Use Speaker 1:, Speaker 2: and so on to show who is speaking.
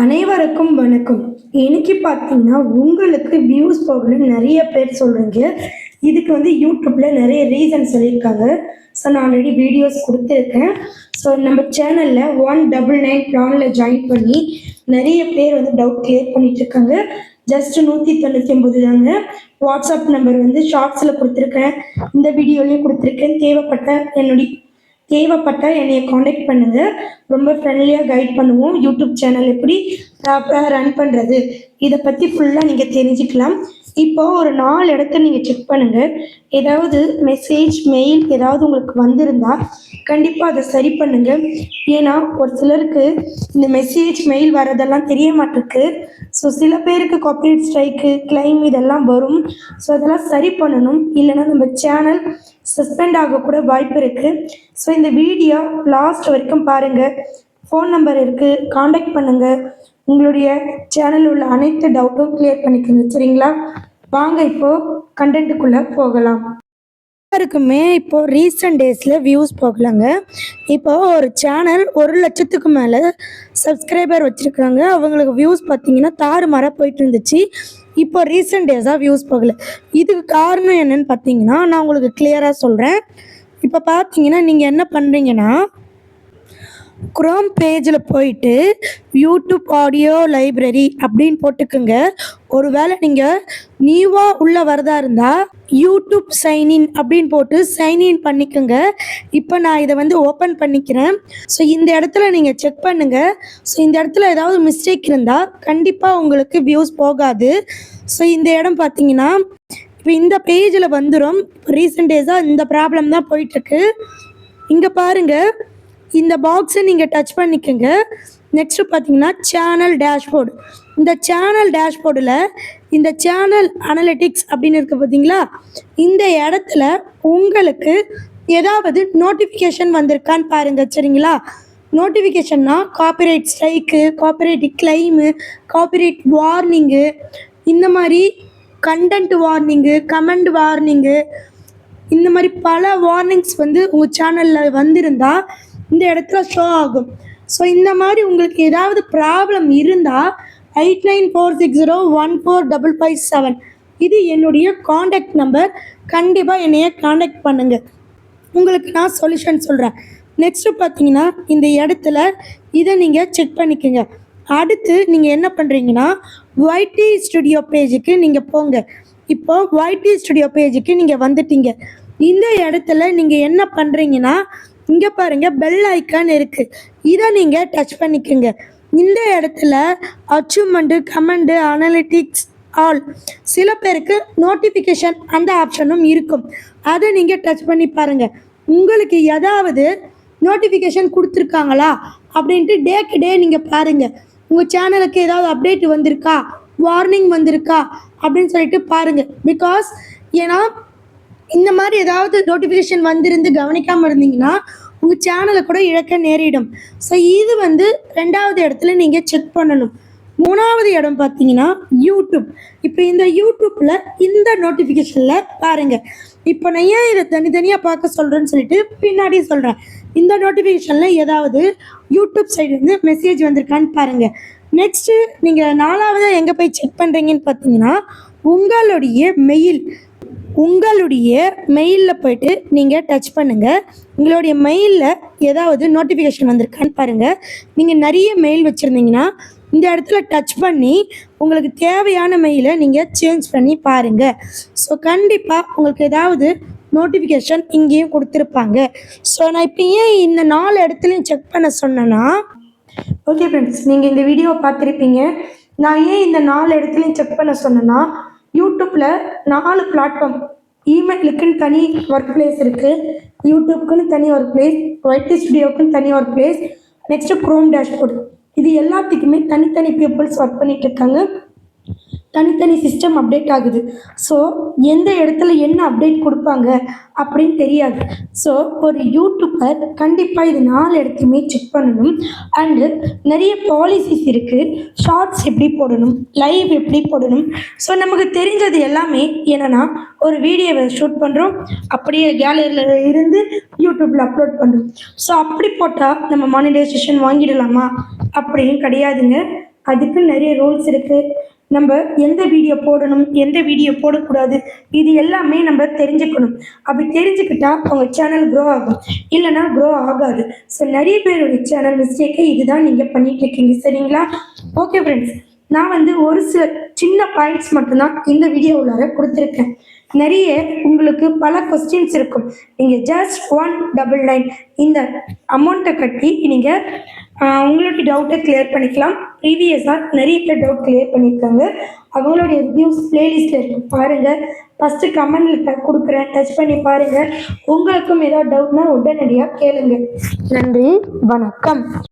Speaker 1: அனைவருக்கும் வணக்கம். இன்னைக்கு பார்த்தீங்கன்னா, உங்களுக்கு வியூஸ் போகணும்னு நெறைய பேர் சொல்றீங்க. இதுக்கு YouTubeல நெறைய ரீசன் சொல்லியிருக்காங்க. ஸோ நான் ஆல்ரெடி வீடியோஸ் குடுத்துருக்கேன். ஸோ நம்ம சேனல்ல 199 பிளான்ல ஜாயின் பண்ணி நெறைய பேர் டவுட் கிளியர் பண்ணிட்டு இருக்காங்க. ஜஸ்ட் 199 தாங்க. வாட்ஸ்அப் நம்பர் ஷார்ட்ஸ்ல குடுத்துருக்கேன். இந்த வீடியோலயும் குடுத்துருக்கேன். தேவைப்பட்டா என்னைய காண்டாக்ட் பண்ணுங்க. ரொம்ப ஃப்ரெண்ட்லியாக கைட் பண்ணுவோம். யூடியூப் சேனல் எப்படி ப்ராப்பராக ரன் பண்ணுறது இதை பற்றி ஃபுல்லாக நீங்கள் தெரிஞ்சுக்கலாம். இப்போ ஒரு 4 இடத்த நீங்கள் செக் பண்ணுங்கள். ஏதாவது மெசேஜ் மெயில் ஏதாவது உங்களுக்கு வந்திருந்தா கண்டிப்பாக அதை சரி பண்ணுங்கள். ஏன்னா ஒரு சிலருக்கு இந்த மெசேஜ் மெயில் வரதெல்லாம் தெரிய மாட்டிருக்கு. ஸோ சில பேருக்கு காப்பிரைட் ஸ்ட்ரைக்கு கிளைம் இதெல்லாம் வரும். ஸோ அதெல்லாம் சரி பண்ணணும். இல்லைன்னா நம்ம சேனல் சஸ்பெண்ட் ஆகக்கூட வாய்ப்பு இருக்குது. ஸோ இந்த வீடியோ லாஸ்ட் வரைக்கும் பாருங்கள். ஃபோன் நம்பர் இருக்குது, காண்டாக்ட் பண்ணுங்கள். உங்களுடைய சேனலில் உள்ள அனைத்து டவுட்டும் கிளியர் பண்ணிக்கோங்க. சரிங்களா? வாங்க இப்போது கண்டென்ட்டுக்குள்ளே போகலாம். எல்லாருக்குமே இப்போது ரீசெண்ட் டேஸில் வியூஸ் போகலாங்க. இப்போது ஒரு சேனல் 1,00,000க்கு மேலே சப்ஸ்கிரைபர் வச்சுருக்காங்க. அவங்களுக்கு வியூஸ் பார்த்தீங்கன்னா தாறுமாறாக போயிட்டு இருந்துச்சு. இப்போ ரீசெண்ட் டேஸாக வியூஸ் போகலை. இதுக்கு காரணம் என்னன்னு பார்த்தீங்கன்னா, நான் உங்களுக்கு கிளியராக சொல்கிறேன். இப்போ பார்த்தீங்கன்னா நீங்கள் என்ன பண்ணுறீங்கன்னா, குரோம் பேஜில் போயிட்டு யூடியூப் ஆடியோ லைப்ரரி அப்படின்னு போட்டுக்குங்க. ஒருவேளை நீங்கள் நியூவாக உள்ளே வரதா இருந்தால் யூடியூப் சைன்இன் அப்படின்னு போட்டு சைன்இன் பண்ணிக்கோங்க. இப்போ நான் இதை ஓப்பன் பண்ணிக்கிறேன். ஸோ இந்த இடத்துல நீங்கள் செக் பண்ணுங்கள். ஸோ இந்த இடத்துல ஏதாவது மிஸ்டேக் இருந்தால் கண்டிப்பாக உங்களுக்கு வியூஸ் போகாது. ஸோ இந்த இடம் பார்த்தீங்கன்னா இப்போ இந்த பேஜில் வந்துடும். இப்போ ரீசெண்ட் டேஸாக இந்த ப்ராப்ளம் தான் போயிட்டுருக்கு. இங்கே பாருங்கள், இந்த பாக்ஸை நீங்கள் டச் பண்ணிக்கோங்க. நெக்ஸ்ட்டு பார்த்தீங்கன்னா சேனல் டேஷ்போர்டு. இந்த சேனல் டேஷ்போர்டில் இந்த சேனல் அனலிட்டிக்ஸ் அப்படின்னு இருக்குது பார்த்தீங்களா? இந்த இடத்துல உங்களுக்கு ஏதாவது நோட்டிஃபிகேஷன் வந்திருக்கான்னு பாருங்கள். சரிங்களா? நோட்டிஃபிகேஷன்னா copyright strike, copyright claim, copyright warning, இந்த மாதிரி கண்டென்ட் வார்னிங்கு, கமெண்ட் வார்னிங்கு, இந்த மாதிரி பல வார்னிங்ஸ் உங்கள் சேனலில் வந்திருந்தால் இந்த இடத்துல ஷோ ஆகும். ஸோ இந்த மாதிரி உங்களுக்கு ஏதாவது ப்ராப்ளம் இருந்தால் 8946014557 இது என்னுடைய காண்டாக்ட் நம்பர். கண்டிப்பாக என்னைய காண்டாக்ட் பண்ணுங்கள். உங்களுக்கு நான் சொல்யூஷன் சொல்கிறேன். நெக்ஸ்ட்டு பார்த்தீங்கன்னா இந்த இடத்துல இதை நீங்கள் செக் பண்ணிக்கோங்க. அடுத்து நீங்கள் என்ன பண்ணுறீங்கன்னா, YT ஸ்டுடியோ பேஜுக்கு நீங்கள் போங்க. இப்போது YT ஸ்டுடியோ பேஜுக்கு நீங்கள் வந்துட்டீங்க. இந்த இடத்துல நீங்கள் என்ன பண்ணுறீங்கன்னா, இங்கே பாருங்கள் பெல் ஐக்கான் இருக்குது. இதை நீங்கள் டச் பண்ணிக்கோங்க. இந்த இடத்துல அச்சீவ்மெண்ட்டு, கமெண்டு, அனலிட்டிக்ஸ் ஆல், சில பேருக்கு நோட்டிஃபிகேஷன் அந்த ஆப்ஷனும் இருக்கும். அதை நீங்கள் டச் பண்ணி பாருங்கள். உங்களுக்கு ஏதாவது நோட்டிஃபிகேஷன் கொடுத்துருக்காங்களா அப்படின்ட்டு டேக்கு டே நீங்கள் பாருங்கள். உங்கள் சேனலுக்கு ஏதாவது அப்டேட் வந்திருக்கா, வார்னிங் வந்திருக்கா அப்படின்னு சொல்லிட்டு பாருங்கள். பிகாஸ் ஏன்னா இந்த மாதிரி ஏதாவது நோட்டிஃபிகேஷன் வந்திருந்து கவனிக்காமல் இருந்தீங்கன்னா உங்கள் சேனலை கூட இழக்க நேரிடும். ஸோ இது 2வது இடத்துல நீங்கள் செக் பண்ணணும். 3வது இடம் பார்த்தீங்கன்னா யூடியூப். இப்போ இந்த யூடியூப்பில் இந்த நோட்டிஃபிகேஷனில் பாருங்கள். இப்போ நான் ஏன் இதை தனித்தனியாக பார்க்க சொல்கிறேன்னு சொல்லிட்டு பின்னாடி சொல்கிறேன். இந்த நோட்டிஃபிகேஷனில் ஏதாவது யூடியூப் சைடுலேருந்து மெசேஜ் வந்திருக்கான்னு பாருங்கள். நெக்ஸ்ட்டு நீங்கள் 4வது எங்கே போய் செக் பண்ணுறீங்கன்னு பார்த்தீங்கன்னா, உங்களுடைய மெயிலில் போய்ட்டு நீங்கள் டச் பண்ணுங்கள். உங்களுடைய மெயிலில் ஏதாவது நோட்டிஃபிகேஷன் வந்திருக்கான்னு பாருங்கள். நீங்கள் நிறைய மெயில் வச்சுருந்தீங்கன்னா இந்த இடத்துல டச் பண்ணி உங்களுக்கு தேவையான மெயிலை நீங்கள் சேஞ்ச் பண்ணி பாருங்கள். ஸோ கண்டிப்பாக உங்களுக்கு ஏதாவது நோட்டிஃபிகேஷன் இங்கேயும் கொடுத்துருப்பாங்க. ஸோ நான் இப்போ ஏன் இந்த 4 இடத்துலையும் செக் பண்ண சொன்னேன்னா, ஓகே ஃப்ரெண்ட்ஸ், நீங்கள் இந்த வீடியோவை பார்த்துருப்பீங்க. நான் ஏன் இந்த 4 இடத்துலையும் செக் பண்ண சொன்னேன்னா, யூடியூப்பில் 4 பிளாட்ஃபார்ம். இமெயிலுக்குன்னு தனி ஒர்க் பிளேஸ் இருக்குது, யூடியூப்க்குன்னு தனி ஒர்க் பிளேஸ், YT ஸ்டுடியோக்குன்னு தனி work place, next chrome dashboard. இது எல்லாத்துக்குமே தனித்தனி பீப்புள்ஸ் ஒர்க் பண்ணிகிட்டு இருக்காங்க. தனித்தனி சிஸ்டம் அப்டேட் ஆகுது. ஸோ எந்த இடத்துல என்ன அப்டேட் கொடுப்பாங்க அப்படின்னு தெரியாது. ஸோ ஒரு யூடியூபர் கண்டிப்பாக இது 4 இடத்தையுமே செக் பண்ணணும். அண்டு நிறைய பாலிசிஸ் இருக்குது. ஷார்ட்ஸ் எப்படி போடணும், லைவ் எப்படி போடணும். ஸோ நமக்கு தெரிஞ்சது எல்லாமே என்னென்னா, ஒரு வீடியோவை ஷூட் பண்ணுறோம், அப்படியே கேலரியில் இருந்து யூடியூப்பில் அப்லோட் பண்ணுறோம். ஸோ அப்படி போட்டால் நம்ம மானிடைசேஷன் வாங்கிடலாமா அப்படின்னு கிடையாதுங்க. அதுக்கு நிறைய ரூல்ஸ் இருக்குது. நம்ம எந்த வீடியோ போடணும், எந்த வீடியோ போடக்கூடாது, இது எல்லாமே நம்ம தெரிஞ்சுக்கணும். அப்படி தெரிஞ்சுக்கிட்டா உங்கள் சேனல் க்ரோ ஆகும், இல்லைன்னா க்ரோ ஆகாது. ஸோ நிறைய பேருடைய சேனல் மிஸ்டேக்கே இதுதான் நீங்கள் பண்ணிட்டு இருக்கீங்க. சரிங்களா? ஓகே ஃப்ரெண்ட்ஸ், நான் ஒரு சில சின்ன பாயிண்ட்ஸ் மட்டும்தான் இந்த வீடியோவில் கொடுத்துருக்கேன். நிறைய உங்களுக்கு பல கொஸ்டின்ஸ் இருக்கும். நீங்கள் ஜஸ்ட் 199 இந்த அமௌண்ட்டை கட்டி நீங்கள் உங்களுடைய டவுட்டை கிளியர் பண்ணிக்கலாம். ப்ரீவியஸாக நிறைய பேர் டவுட் கிளியர் பண்ணியிருக்காங்க. அவங்களுடைய ரிவ்யூஸ் பிளேலிஸ்ட்டில் இருக்கு, பாருங்கள். ஃபஸ்ட்டு கமெண்டில் கொடுக்குறேன், டச் பண்ணி பாருங்கள். உங்களுக்கும் ஏதாவது டவுட்னா உடனடியாக கேளுங்க. நன்றி, வணக்கம்.